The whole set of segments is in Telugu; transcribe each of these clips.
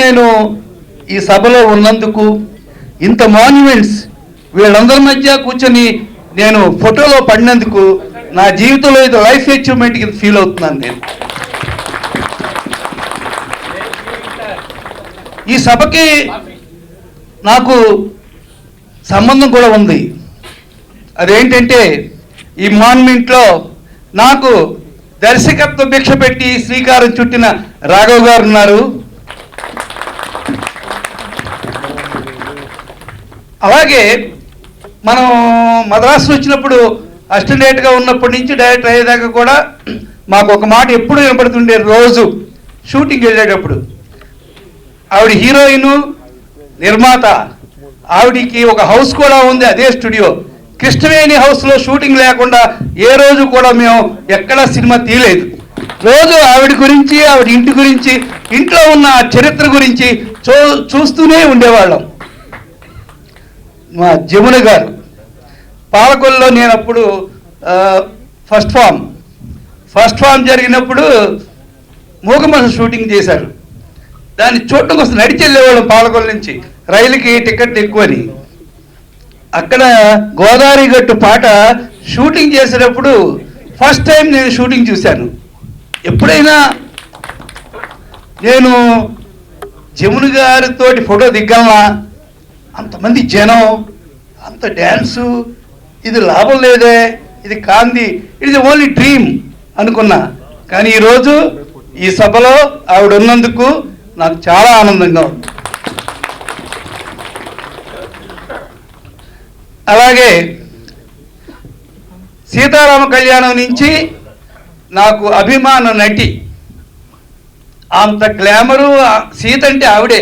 నేను ఈ సభలో ఉన్నందుకు, ఇంత మాన్యుమెంట్స్ వీళ్ళందరి మధ్య కూర్చొని నేను ఫోటోలో పడినందుకు నా జీవితంలో ఇది లైఫ్ అచీవ్మెంట్ కింద ఫీల్ అవుతున్నాను. నేను ఈ సభకి నాకు సంబంధం కూడా ఉంది. అదేంటంటే ఈ మాన్యుమెంట్లో నాకు దర్శకత్వ భిక్ష పెట్టి శ్రీకారం చుట్టిన రాఘవ్ గారు ఉన్నారు. అలాగే మనం మద్రాసు వచ్చినప్పుడు అసిస్టెంట్గా ఉన్నప్పటి నుంచి డైరెక్టర్ అయ్యేదాకా కూడా మాకు ఒక మాట ఎప్పుడు వినపడుతుండే. రోజు షూటింగ్ వెళ్ళేటప్పుడు ఆవిడ హీరోయిన్, నిర్మాత, ఆవిడికి ఒక హౌస్ కూడా ఉంది, అదే స్టూడియో. కృష్ణవేణి హౌస్లో షూటింగ్ లేకుండా ఏ రోజు కూడా మేము ఎక్కడా సినిమా తీయలేదు. రోజు ఆవిడ గురించి, ఆవిడ ఇంటి గురించి, ఇంట్లో ఉన్న చరిత్ర గురించి చూస్తూనే ఉండేవాళ్ళం. మా జమున గారు పాలకొల్లో నేను అప్పుడు ఫస్ట్ ఫామ్ జరిగినప్పుడు మూగమహల్ షూటింగ్ చేశారు. దాన్ని చూడటం కోసం నడిచి వెళ్ళేవాళ్ళం పాలకొల్లు నుంచి. రైలుకి టికెట్ ఎక్కువని. అక్కడ గోదావరి గట్టు పాట షూటింగ్ చేసేటప్పుడు ఫస్ట్ టైం నేను షూటింగ్ చూశాను. ఎప్పుడైనా నేను జమున గారితోటి ఫోటో దిగ్గలనా, అంతమంది జనం, అంత డ్యాన్సు, ఇది లాభం లేదే, ఇది కాంది, ఇది ఓన్లీ డ్రీమ్ అనుకున్నా. కానీ ఈరోజు ఈ సభలో ఆవిడ ఉన్నందుకు నాకు చాలా ఆనందంగా ఉంది. అలాగే సీతారామ కళ్యాణం నుంచి నాకు అభిమాన నటి, అంత గ్లామరు, సీత అంటే ఆవిడే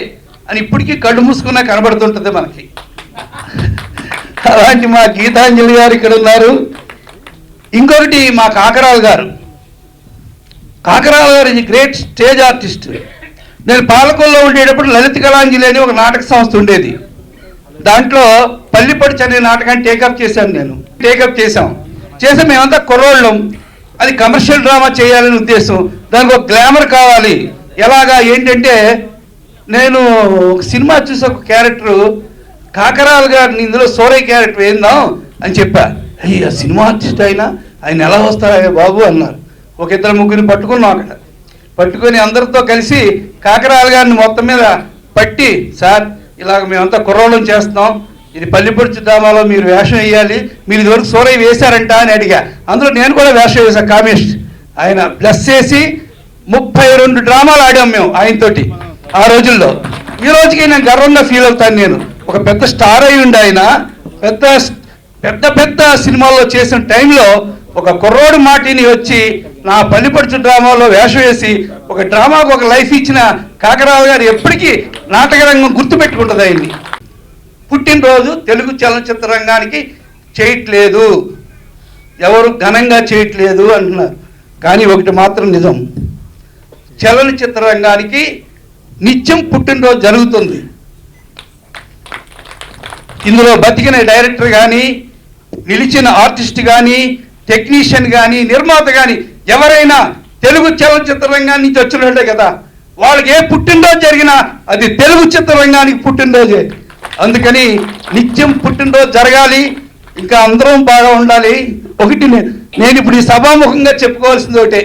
అని ఇప్పటికీ కళ్ళు మూసుకున్నా కనబడుతుంటుంది మనకి. అలాంటి మా గీతాంజలి గారు ఇక్కడ ఉన్నారు. ఇంకొకటి మా కాకరాల గారు ఇది గ్రేట్ స్టేజ్ ఆర్టిస్ట్. నేను పాలకొల్లో ఉండేటప్పుడు లలిత కళాంజలి అని ఒక నాటక సంస్థ ఉండేది. దాంట్లో పల్లిపడి అనే నాటకాన్ని టేకప్ చేశాం. మేమంతా కుర్రోళ్ళం. అది కమర్షియల్ డ్రామా చేయాలని ఉద్దేశం. దానికి ఒక గ్లామర్ కావాలి. ఎలాగా ఏంటంటే నేను ఒక సినిమా చూసి ఒక క్యారెక్టరు కాకరాల గారిని ఇందులో సోరయ్య క్యారెక్టర్ ఏందాం అని చెప్పా. అయ్యా సినిమా ఆర్టిస్ట్ ఆయన ఎలా వస్తారా బాబు అన్నారు. ఒక ఇద్దరు ముగ్గురిని పట్టుకున్నాం. అక్కడ పట్టుకొని అందరితో కలిసి కాకరాల గారిని మొత్తం మీద పట్టి, సార్ ఇలాగ మేమంతా కుర్రోళ్ళం చేస్తున్నాం, ఇది పల్లిపొడుచు డ్రామాలో మీరు వేషం వేయాలి, మీరు ఇదివరకు సోరయ్య వేశారంట అని అడిగా. అందులో నేను కూడా వేషం వేశాను కామేష్. ఆయన ప్లస్ చేసి 32 డ్రామాలు ఆడాం మేము ఆయనతోటి ఆ రోజుల్లో. ఈ రోజుకి నేను గర్వంగా ఫీల్ అవుతాను. నేను ఒక పెద్ద స్టార్ అయి ఉండి ఆయన పెద్ద సినిమాల్లో చేసిన టైంలో ఒక కుర్రోడు మాటిని వచ్చి నా పల్లిపడుచు డ్రామాలో వేషం వేసి ఒక డ్రామాకు ఒక లైఫ్ ఇచ్చిన కాకరాల గారు ఎప్పటికీ నాటకరంగం గుర్తుపెట్టుకుంటుంది. ఆయన్ని పుట్టినరోజు తెలుగు చలనచిత్ర రంగానికి చేయట్లేదు, ఎవరు ఘనంగా చేయట్లేదు అంటున్నారు. కానీ ఒకటి మాత్రం నిజం, చలనచిత్ర రంగానికి నిత్యం పుట్టినరోజు జరుగుతుంది. ఇందులో బతికిన డైరెక్టర్ కానీ, నిలిచిన ఆర్టిస్ట్ కానీ, టెక్నీషియన్ కానీ, నిర్మాత కానీ ఎవరైనా తెలుగు చలనచిత్ర రంగాన్ని నుంచి వచ్చినట్టే కదా. వాళ్ళకి ఏ పుట్టినరోజు జరిగినా అది తెలుగు చిత్రరంగానికి పుట్టినరోజే. అందుకని నిత్యం పుట్టినరోజు జరగాలి, ఇంకా అందరం బాగా ఉండాలి. ఒకటి నేను ఇప్పుడు ఈ సభాముఖంగా చెప్పుకోవాల్సింది ఒకటే.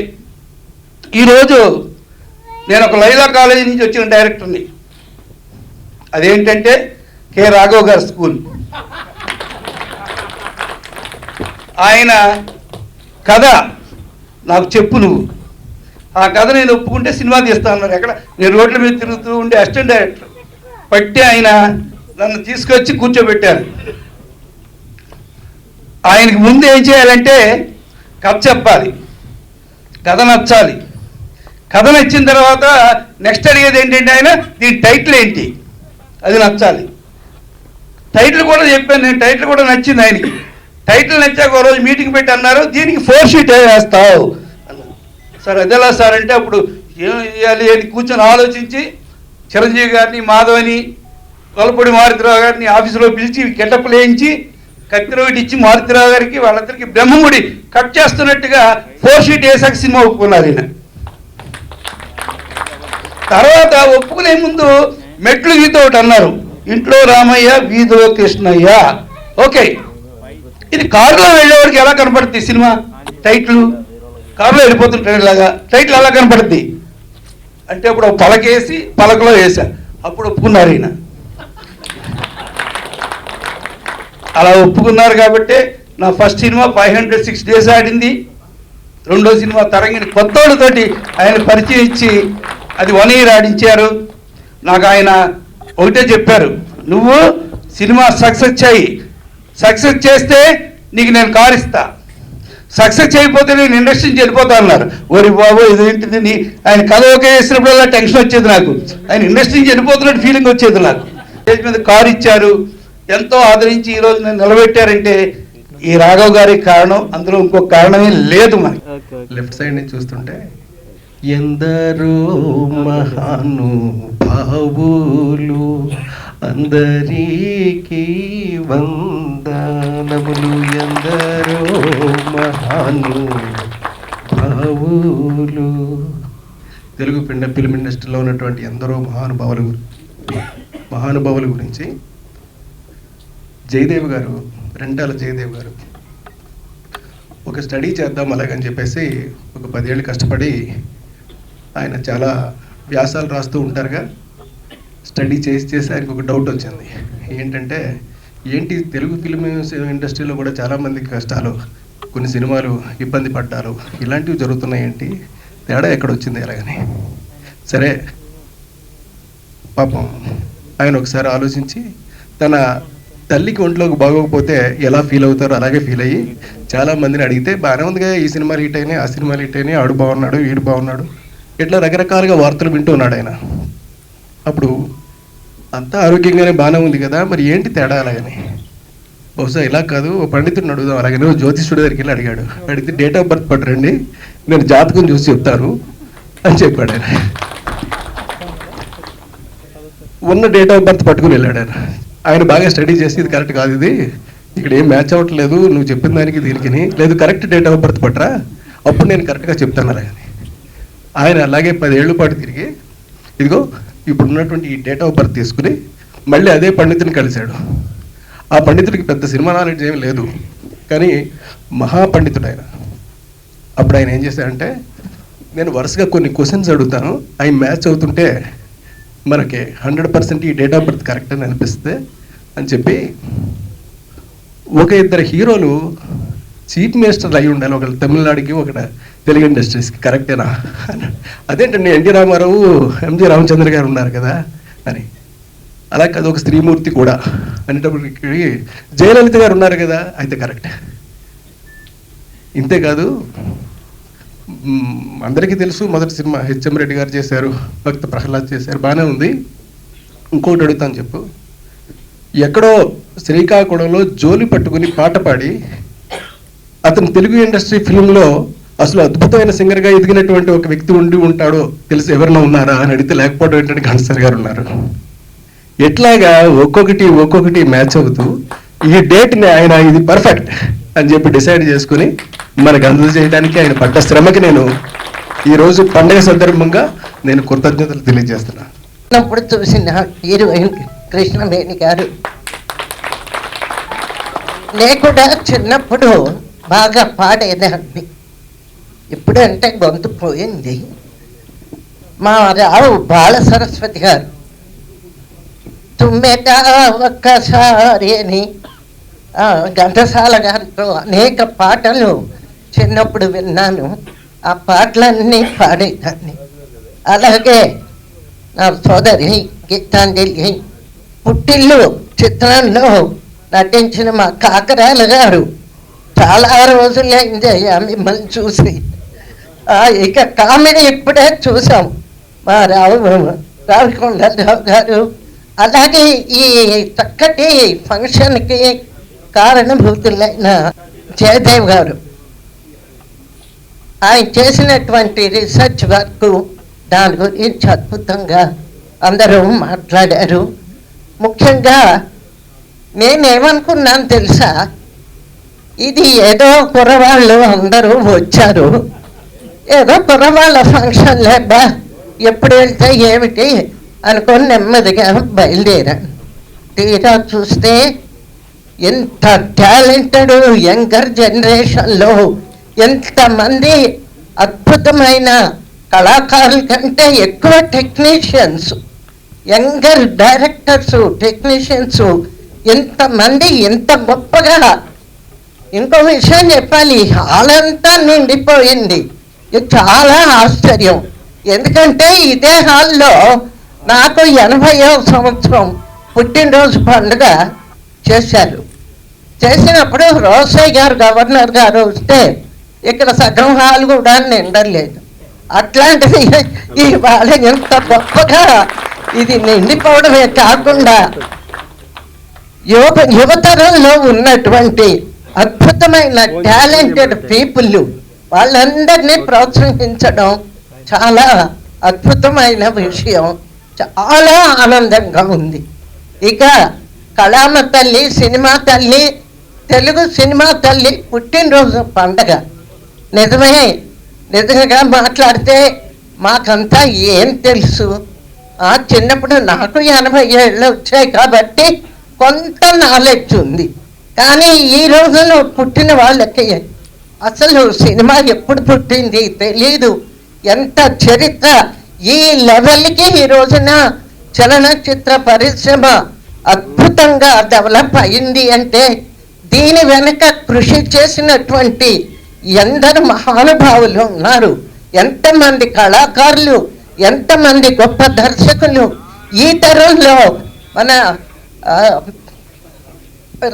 ఈరోజు నేను ఒక లైలా కాలేజీ నుంచి వచ్చిన డైరెక్టర్ని. అదేంటంటే కె రాఘవ్ గారి స్కూల్. ఆయన కథ నాకు చెప్పు నువ్వు, ఆ కథ నేను ఒప్పుకుంటే సినిమా తీస్తా అన్నారు. ఎక్కడ నేను రోడ్ల మీద తిరుగుతూ ఉండే అసిస్టెంట్ డైరెక్టర్ పట్టి ఆయన నన్ను తీసుకొచ్చి కూర్చోబెట్టారు. ఆయనకి ముందు ఏం చేయాలంటే కథ చెప్పాలి, కథ నచ్చాలి. కథ నచ్చిన తర్వాత నెక్స్ట్ అడిగేది ఏంటంటే ఆయన దీని టైటిల్ ఏంటి, అది నచ్చాలి. టైటిల్ కూడా చెప్పాను నేను, టైటిల్ కూడా నచ్చింది ఆయనకి. టైటిల్ నచ్చాక ఒక రోజు మీటింగ్ పెట్టి అన్నారు దీనికి 4 షీట్ వేస్తావు అన్నారు. సార్ అదెలా సార్ అంటే అప్పుడు ఏం చేయాలి అని కూర్చొని ఆలోచించి చిరంజీవి గారిని, మాధవని, కొలపూడి మారుతిరావు గారిని ఆఫీసులో పిలిచి గెటప్లు వేయించి కత్తిర ఒకటి ఇచ్చి మారుతిరావు గారికి వాళ్ళందరికీ బ్రహ్మముడి కట్ చేస్తున్నట్టుగా 4 షీట్ వేసాక సినిమా ఒప్పుకున్నారు. ఈయన తర్వాత ఒప్పుకునే ముందు మెట్లు గీత ఒకటి అన్నారు, ఇంట్లో రామయ్య వీధిలో కృష్ణయ్య. ఓకే, ఇది కారులో వెళ్ళేవాడికి ఎలా కనపడుతుంది సినిమా టైటిల్? కారులో వెళ్ళిపోతుంటాడు ఇలాగా, టైటిల్ ఎలా కనపడుద్ది అంటే అప్పుడు పలకేసి పలకలో వేసా, అప్పుడు ఒప్పుకున్నారు ఈయన. అలా ఒప్పుకున్నారు కాబట్టి నా ఫస్ట్ సినిమా 506 days ఆడింది. రెండో సినిమా తరంగిణి కొత్తోళ్ళతోటి ఆయన పరిచయం ఇచ్చి అది 1 year ఆడించారు. నాకు ఆయన ఒకటే చెప్పారు, నువ్వు సినిమా సక్సెస్ చేస్తే నీకు నేను కారు ఇస్తా, సక్సెస్ చేయకపోతే నేను ఇండస్ట్రీ నుంచి వెళ్ళిపోతా అన్నారు. ఓరి బాబు ఇదేంటిది, ఆయన కథ ఓకే చేసినప్పుడల్లా టెన్షన్ వచ్చేది నాకు, ఆయన ఇండస్ట్రీ నుంచి వెళ్ళిపోతున్నట్టు ఫీలింగ్ వచ్చేది నాకు. స్టేజ్ మీద కారు ఇచ్చారు, ఎంతో ఆదరించి ఈరోజు నేను నిలబెట్టారంటే ఈ రాఘవ్ గారికి కారణం, అందులో ఇంకొక కారణమే లేదు. మనకి లెఫ్ట్ సైడ్ నుంచి చూస్తుంటే ఎందరో మహానుభావులు అందరికీ వందనములు, ఎందరో మహానుభావులు. తెలుగు ఫిల్మ్ ఇండస్ట్రీలో ఉన్నటువంటి ఎందరో మహానుభావుల గురించి జయదేవ్ గారు, రెంటాల జయదేవ్ గారు ఒక స్టడీ చేద్దాం అలాగని చెప్పేసి ఒక 10 ఏళ్ళు కష్టపడి ఆయన చాలా వ్యాసాలు రాస్తూ ఉంటారుగా. స్టడీ చేసి ఆయనకు ఒక డౌట్ వచ్చింది. ఏంటంటే తెలుగు ఫిల్మ్ ఇండస్ట్రీలో కూడా చాలామందికి కష్టాలు, కొన్ని సినిమాలు ఇబ్బంది పడ్డారు, ఇలాంటివి జరుగుతున్నాయి, ఏంటి తేడా ఎక్కడ వచ్చింది ఎలాగని. సరే పాపం ఆయన ఒకసారి ఆలోచించి తన తల్లికి ఒంట్లోకి బాగోకపోతే ఎలా ఫీల్ అవుతారో అలాగే ఫీల్ అయ్యి చాలామందిని అడిగితే బాగానే ఉందిగా, ఈ సినిమాలు హిట్ అయినాయి, ఆ సినిమాలు హిట్ అయినాయి, ఆడు బాగున్నాడు, వీడు బాగున్నాడు, ఇట్లా రకరకాలుగా వార్తలు వింటూ ఉన్నాడు ఆయన. అప్పుడు అంతా ఆరోగ్యంగానే బాగానే ఉంది కదా, మరి ఏంటి తేడా అలాగని. బహుశా ఇలా కాదు, ఓ పండితుడిని అడుగుదాం అలాగని జ్యోతిష్యుడి దగ్గరికి వెళ్ళి అడిగాడు. అడిగితే డేట్ ఆఫ్ బర్త్ పట్టరండి, నేను జాతకం చూసి చెప్తాను అని చెప్పాడు ఆయన. ఉన్న డేట్ ఆఫ్ బర్త్ పట్టుకుని వెళ్ళాడు ఆయన. ఆయన బాగా స్టడీ చేసి ఇది కరెక్ట్ కాదు, ఇది ఇక్కడ ఏం మ్యాచ్ అవ్వట్లేదు, నువ్వు చెప్పిన దానికి దీనికి లేదు, కరెక్ట్ డేట్ ఆఫ్ బర్త్ పట్టరా, అప్పుడు నేను కరెక్ట్గా చెప్తాను అలాగని. ఆయన అలాగే 10 ఏళ్ళ పాటు తిరిగి ఇదిగో ఇప్పుడు ఉన్నటువంటి ఈ డేట్ ఆఫ్ బర్త్ తీసుకుని మళ్ళీ అదే పండితుని కలిశాడు. ఆ పండితుడికి పెద్ద సినిమా నాలెడ్జ్ ఏమి లేదు, కానీ మహాపండితుడు ఆయన. అప్పుడు ఆయన ఏం చేశాడంటే, నేను వరుసగా కొన్ని క్వశ్చన్స్ అడుగుతాను, అవి మ్యాచ్ అవుతుంటే మనకి 100% ఈ డేట్ ఆఫ్ బర్త్ కరెక్ట్ అని అనిపిస్తే అని చెప్పి ఒక 2 హీరోలు చీఫ్ మినిస్టర్లు అయి ఉండాలి, ఒకళ్ళు తమిళనాడుకి, ఒకటి తెలుగు ఇండస్ట్రీస్కి, కరెక్టేనా? అదేంటండి ఎన్టీ రామారావు, ఎంజి రామచంద్ర గారు ఉన్నారు కదా అని. అలా కాదు, ఒక స్త్రీమూర్తి కూడా అనేటప్పటికి జయలలిత గారు ఉన్నారు కదా, అయితే కరెక్ట్. ఇంతేకాదు, అందరికీ తెలుసు మొదటి సినిమా హెచ్ఎం రెడ్డి గారు చేశారు, భక్త ప్రహ్లాద్ చేశారు, బాగానే ఉంది. ఇంకోటి అడుగుతాను చెప్పు, ఎక్కడో శ్రీకాకుళంలో జోలి పట్టుకుని పాట పాడి అతను తెలుగు ఇండస్ట్రీ ఫిల్మ్లో అసలు అద్భుతమైన సింగర్గా ఎదిగినటువంటి ఒక వ్యక్తి ఉండి ఉంటాడో తెలిసి ఎవరైనా ఉన్నారా అని అడిగితే లేకపోవడం ఏంటంటే గణేశ్వర్ గారు ఉన్నారు. ఎట్లాగా ఒక్కొక్కటి మ్యాచ్ అవుతూ ఈ డేట్ని ఆయన ఇది పర్ఫెక్ట్ అని చెప్పి డిసైడ్ చేసుకుని మనకు అందజేయడానికి ఆయన పడ్డ శ్రమకి నేను ఈరోజు పండుగ సందర్భంగా నేను కృతజ్ఞతలు తెలియజేస్తున్నాను. చిన్నప్పుడు చూసిన హీరోయిన్ కృష్ణవేణి గారు, నేను కూడా చిన్నప్పుడు బాగా పాడేదాన్ని, ఇప్పుడంటే గొంతు పోయింది. మా రావు బాల సరస్వతి గారు తుమ్మెదా ఒక్కసారి అని ఘంటసాల గారితో అనేక పాటలు చిన్నప్పుడు విన్నాను. ఆ పాటలన్నీ పాడేదాన్ని. అలాగే నా సోదరి గీతాంజలి పుట్టిల్లు చిత్రంలో నటించిన మా కాకరాల గారు, చాలా రోజులైందయ్యా మిమ్మల్ని చూసి. ఇక కామెడీ ఇప్పుడే చూసాం, మా రావికొండరావు గారు. అలాగే ఈ చక్కటి ఫంక్షన్కి కారణభూతులైన జయదేవ్ గారు, ఆయన చేసినటువంటి రీసెర్చ్ వర్క్, దాని గురించి అద్భుతంగా అందరూ మాట్లాడారు. ముఖ్యంగా నేనేమనుకున్నాను తెలుసా, ఇది ఏదో కుర్రవాళ్ళు అందరూ వచ్చారు, ఏదో కుర్రవాళ్ళ ఫంక్షన్ లేబా ఎప్పుడు వెళ్తే ఏమిటి అనుకొని నెమ్మదిగా బయలుదేరాను. తీరా చూస్తే ఎంత టాలెంటెడ్ యంగర్ జనరేషన్లో ఎంతమంది అద్భుతమైన కళాకారుల కంటే ఎక్కువ టెక్నీషియన్స్, యంగర్ డైరెక్టర్స్, టెక్నీషియన్స్ ఎంతమంది ఎంత గొప్పగా. ఇంకో విషయం చెప్పాలి, హాల్ అంతా నిండిపోయింది. ఇది చాలా ఆశ్చర్యం. ఎందుకంటే ఇదే హాల్లో నాకు 80వ సంవత్సరం పుట్టినరోజు పండుగ చేశారు. చేసినప్పుడు రోసయ్య గారు, గవర్నర్ గారు వస్తే ఇక్కడ సగం హాల్ కూడా నిండలేదు. అట్లాంటిది ఇవాళ ఎంత గొప్పగా ఇది నిండిపోవడమే కాకుండా యువతరంలో ఉన్నటువంటి అద్భుతమైన టాలెంటెడ్ పీపుల్ వాళ్ళందరినీ ప్రోత్సహించడం చాలా అద్భుతమైన విషయం. చాలా ఆనందంగా ఉంది. ఇక కళామ తల్లి, సినిమా తల్లి, తెలుగు సినిమా తల్లి పుట్టినరోజు పండగ. నిజంగా మాట్లాడితే మాకంతా ఏం తెలుసు. చిన్నప్పుడు నాకు 80 ఏళ్ళు వచ్చాయి కాబట్టి కొంత నాలెడ్జ్ ఉంది. కానీ ఈ రోజున పుట్టిన వాళ్ళకి అసలు సినిమా ఎప్పుడు పుట్టింది తెలీదు. ఎంత చరిత్ర ఈ లెవెల్కి ఈ రోజున చలనచిత్ర పరిశ్రమ అద్భుతంగా డెవలప్ అయింది అంటే దీని వెనక కృషి చేసినటువంటి ఎందరు మహానుభావులు ఉన్నారు, ఎంతమంది కళాకారులు, ఎంతమంది గొప్ప దర్శకులు. ఈ తరంలో మన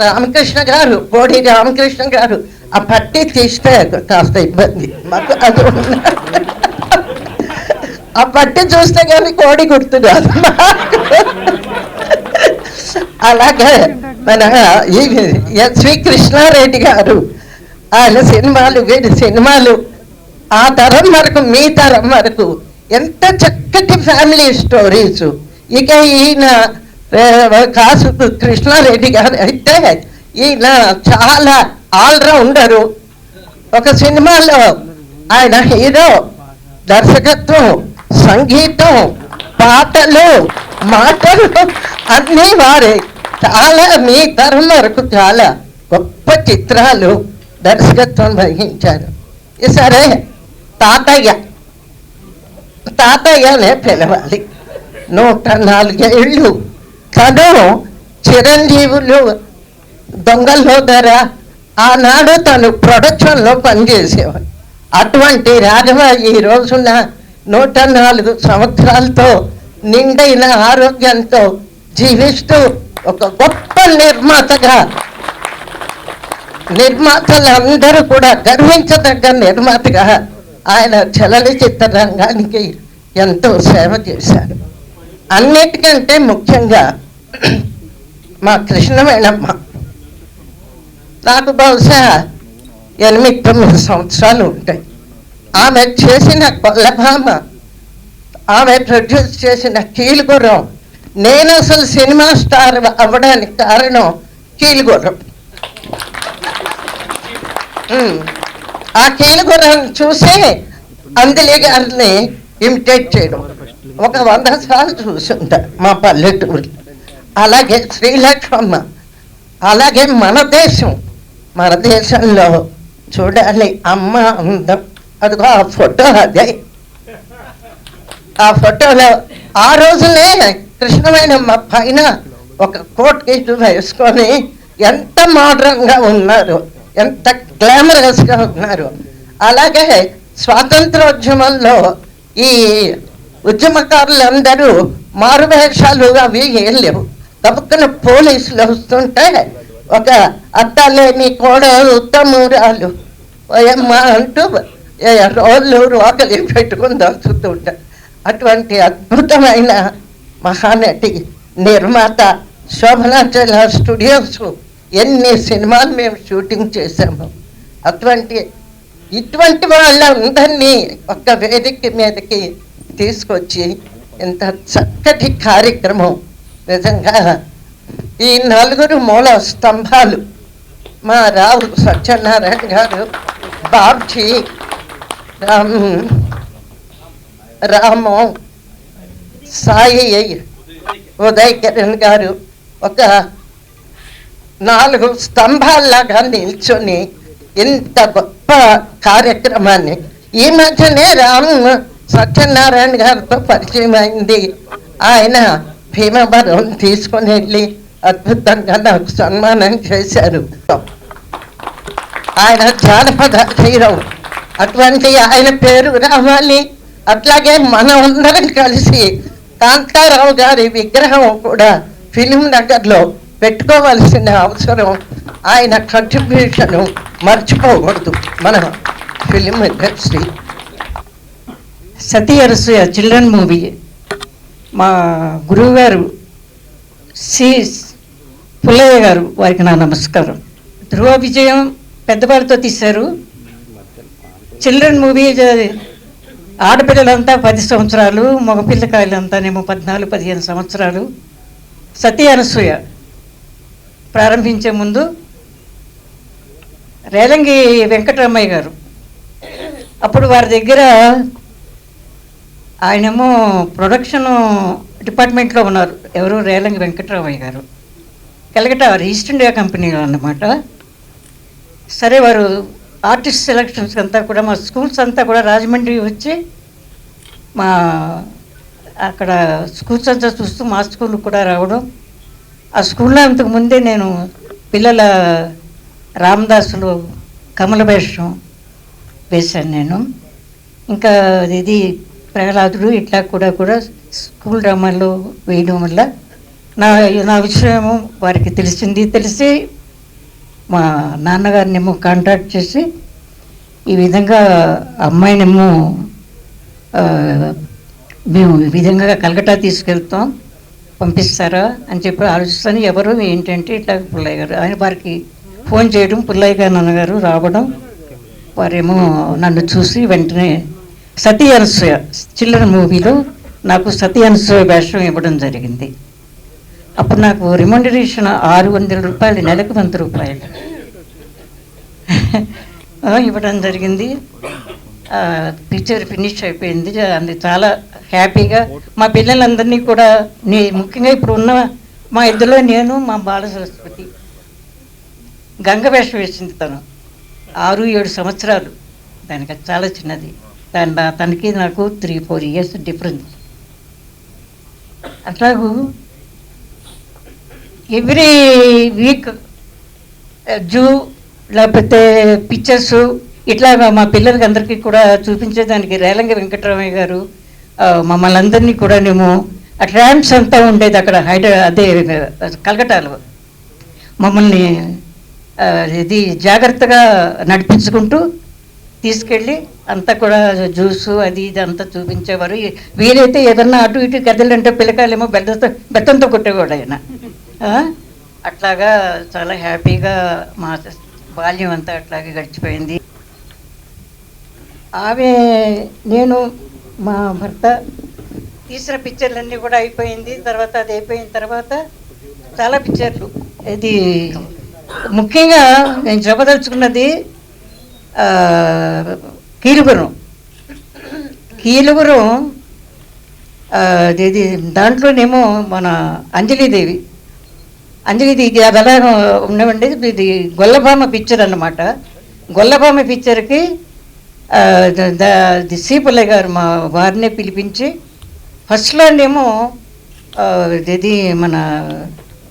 రామకృష్ణ గారు, కోడి రామకృష్ణ గారు ఆ పట్టి తీస్తే కాస్త ఇబ్బంది మాకు. అది ఆ పట్టి చూస్తే కానీ కోడి గుర్తురాదు. అలాగే మన ఎస్వి కృష్ణారెడ్డి గారు, ఆయన సినిమాలు, వీరి సినిమాలు ఆ తరం వరకు, మీ తరం వరకు ఎంత చక్కటి ఫ్యామిలీ స్టోరీస్. ఇక ఈయన కాసు కృష్ణారెడ్డి గారు అయితే ఈయన చాలా ఆల్రౌండరు. ఒక సినిమాలో ఆయన హీరో, దర్శకత్వం, సంగీతం, పాటలు, మాటలు అన్నీ వారే. చాలా మీ తరం వరకు చాలా గొప్ప చిత్రాలు దర్శకత్వం వహించారు. సరే, తాతయ్యనే పిలవాలి. 104 ఏళ్ళు. తను చిరంజీవులు, దొంగల్లో ధర, ఆనాడు తను ప్రొడక్షన్లో పనిచేసేవాడు. అటువంటి రాఘవ ఈ రోజున 104 సంవత్సరాలతో నిండైన ఆరోగ్యంతో జీవిస్తూ ఒక గొప్ప నిర్మాతలందరూ కూడా గర్వించదగ్గ నిర్మాతగా ఆయన చలనచిత్ర రంగానికి ఎంతో సేవ చేశారు. అన్నిటికంటే ముఖ్యంగా మా కృష్ణవేణమ్మ, నాకు బహుశా 8-9 సంవత్సరాలు ఉంటాయి. ఆమె చేసిన కొల్లభామ, ఆమె ప్రొడ్యూస్ చేసిన కీలుగుర్రం, నేను అసలు సినిమా స్టార్ అవ్వడానికి కారణం కీలుగుర్రం. ఆ కీలుగుర్రం చూసి అంజలి గారిని ఇమిటేట్ చేయడం ఒక 100 సార్లు చూసుంటా మా పల్లెటూరు. అలాగే శ్రీలక్ష్మమ్మ, అలాగే మన దేశంలో చూడాలి అమ్మ అందం. అదిగో ఆ ఫోటో, అదే ఆ ఫోటోలో ఆ రోజునే కృష్ణవేణమ్మ పైన ఒక కోట్ గిట్టు వేసుకొని ఎంత మోడ్రన్గా ఉన్నారు, ఎంత గ్లామరస్గా ఉన్నారు. అలాగే స్వాతంత్రోద్యమంలో ఈ ఉద్యమకారులందరూ మారువేషాలు అవి ఏం లేవు. తప్పకున పోలీసులు వస్తుంటే ఒక అత్తలేని కోడ ఉత్తమూరాలు ఓయమ్మ అంటూ రోకలి పెట్టుకుని దొరుకుతుంటారు. అటువంటి అద్భుతమైన మహానటి, నిర్మాత శోభనాచల స్టూడియోస్ ఎన్ని సినిమాలు మేము షూటింగ్ చేసాము. ఇటువంటి వాళ్ళందరినీ ఒక వేదిక మీదకి తీసుకొచ్చి ఇంత చక్కటి కార్యక్రమం. నిజంగా ఈ 4 మూల స్తంభాలు మా రావు సత్యనారాయణ గారు, బాబ్జీ, రాము, సాయి ఉదయ్ కిరణ్ గారు ఒక 4 స్తంభాల్లాగా నిల్చొని ఇంత గొప్ప కార్యక్రమాన్ని ఈ మధ్యనే రామ్ సత్యనారాయణ గారితో పరిచయం అయింది. ఆయన భీమవరం తీసుకుని వెళ్ళి అద్భుతంగా నాకు సన్మానం చేశారు. ఆయన జానపద హీరో. అటువంటి ఆయన పేరు రావాలి. అట్లాగే మనం అందరం కలిసి కాంతారావు గారి విగ్రహం కూడా ఫిలిం నగర్లో పెట్టుకోవాల్సిన అవసరం, ఆయన కంట్రిబ్యూషన్ మర్చిపోకూడదు మన ఫిలిం ఇండస్ట్రీ. సతీ అనసూయ చిల్డ్రన్ మూవీ మా గురువు గారు సి పుల్లయ్య గారు, వారికి నా నమస్కారం. ధ్రువ విజయం పెద్దవారితో తీశారు. చిల్డ్రన్ మూవీ ఆడపిల్లలంతా 10 సంవత్సరాలు, మగపిల్లకాయలంతానేమో 14-15 సంవత్సరాలు. సతీ అనసూయ ప్రారంభించే ముందు రేలంగి వెంకటరమయ్య గారు, అప్పుడు వారి దగ్గర ఆయనేమో ప్రొడక్షన్ డిపార్ట్మెంట్లో ఉన్నారు. ఎవరు? రేలంగి వెంకటరమయ్య గారు. కలకటా ఈస్ట్ ఇండియా కంపెనీలో అన్నమాట. సరే, వారు ఆర్టిస్ట్ సెలక్షన్స్ అంతా కూడా మా స్కూల్స్ అంతా కూడా రాజమండ్రి వచ్చి మా అక్కడ స్కూల్స్ అంతా చూస్తూ మా స్కూల్కి కూడా రావడం. ఆ స్కూల్లో అంతకుముందే నేను పిల్లల రామదాసులు కమల వేషం వేశాను నేను. ఇంకా ఇది ప్రహ్లాదుడు ఇట్లా కూడా స్కూల్ డ్రామాల్లో వేయడం వల్ల నా విషయము వారికి తెలిసి మా నాన్నగారినేమో కాంటాక్ట్ చేసి ఈ విధంగా అమ్మాయినేమో మేము ఈ విధంగా కలకటా తీసుకెళ్తాం, పంపిస్తారా అని చెప్పి ఆలోచిస్తాను. ఎవరు ఏంటంటే ఇట్లా పుల్లయ్య గారు, ఆయన వారికి ఫోన్ చేయడం, పుల్లయ్య గారు నాన్నగారు రావడం, వారేమో నన్ను చూసి వెంటనే సతీ అనసూయ చిల్డ్రన్ మూవీలో నాకు సతీ అనసూయ వేషం ఇవ్వడం జరిగింది. అప్పుడు నాకు రిమండరేషన్ 600 రూపాయలు, నెలకు 100 రూపాయలు ఇవ్వడం జరిగింది. పిక్చర్ ఫినిష్ అయిపోయింది. అది చాలా హ్యాపీగా మా పిల్లలందరినీ కూడా ముఖ్యంగా ఇప్పుడు ఉన్న మా ఇద్దరిలో నేను, మా బాల సరస్వతి గంగ వేషం వేసింది. తను 6-7 సంవత్సరాలు, దానికి చాలా చిన్నది. తనకి నాకు 3-4 ఇయర్స్ డిఫరెన్స్. అట్లాగూ ఎవ్రీ వీక్ జూ లేకపోతే పిక్చర్స్ ఇట్లాగా మా పిల్లలకి అందరికీ కూడా చూపించేదానికి రేలంగి వెంకటరమయ్య గారు మమ్మల్ని అందరినీ కూడా మేము ఆ ట్రామ్స్ అంతా ఉండేది అక్కడ అదే కలకటాలో. మమ్మల్ని ఇది జాగ్రత్తగా నడిపించుకుంటూ తీసుకెళ్ళి అంతా కూడా జ్యూసు అది ఇది అంతా చూపించేవారు. వీలైతే ఏదన్నా అటు ఇటు కదలంటే పిల్లకాయలేమో బెత్తంతో కొట్టేవాడు ఆయన. అట్లాగా చాలా హ్యాపీగా మా బాల్యం అంతా అట్లాగే గడిచిపోయింది. ఆమె నేను మా భర్త తీసిన పిక్చర్లన్నీ కూడా అయిపోయింది. తర్వాత అది అయిపోయిన తర్వాత చాలా పిక్చర్లు, ఇది ముఖ్యంగా నేను చెప్పదలుచుకున్నది కీలుగురం ఇది దాంట్లోనేమో మన అంజలీదేవి అది అలా ఉండవండి. ఇది గొల్లభామ పిక్చర్ అన్నమాట. గొల్లభామ పిక్చర్కి సి పుల్లయ్య గారు మా వారినే పిలిపించి ఫస్ట్లోనేమో ఇది మన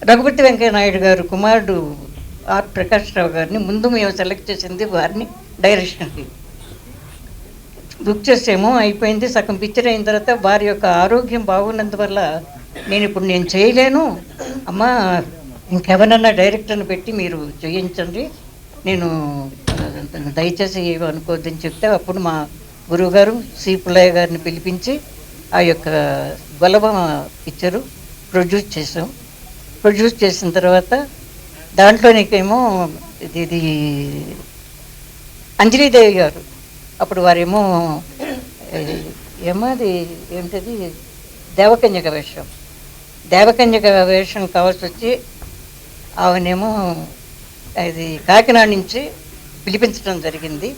రఘుపతి వెంకయ్య నాయుడు గారు కుమారుడు ఆర్ ప్రకాష్ రావు గారిని ముందు మేము సెలెక్ట్ చేసింది, వారిని డైరెక్షన్కి బుక్ చేసేమో అయిపోయింది. సగం పిక్చర్ అయిన తర్వాత వారి యొక్క ఆరోగ్యం బాగున్నందువల్ల నేను చేయలేను అమ్మా, ఇంకెవరన్నా డైరెక్టర్ని పెట్టి మీరు చేయించండి, నేను దయచేసి ఏమీ అనుకోవద్దని చెప్తే అప్పుడు మా గురువుగారు సి పుల్లయ్య గారిని పిలిపించి ఆ యొక్క గొల్లభామ పిక్చరు ప్రొడ్యూస్ చేసిన తర్వాత దాంట్లో నీకేమో ఇది అంజలీదేవి గారు, అప్పుడు వారేమో అది ఏమిటది దేవకన్యక వేషం కావాల్సి వచ్చి ఆమెనేమో అది కాకినాడ నుంచి పిలిపించడం జరిగింది.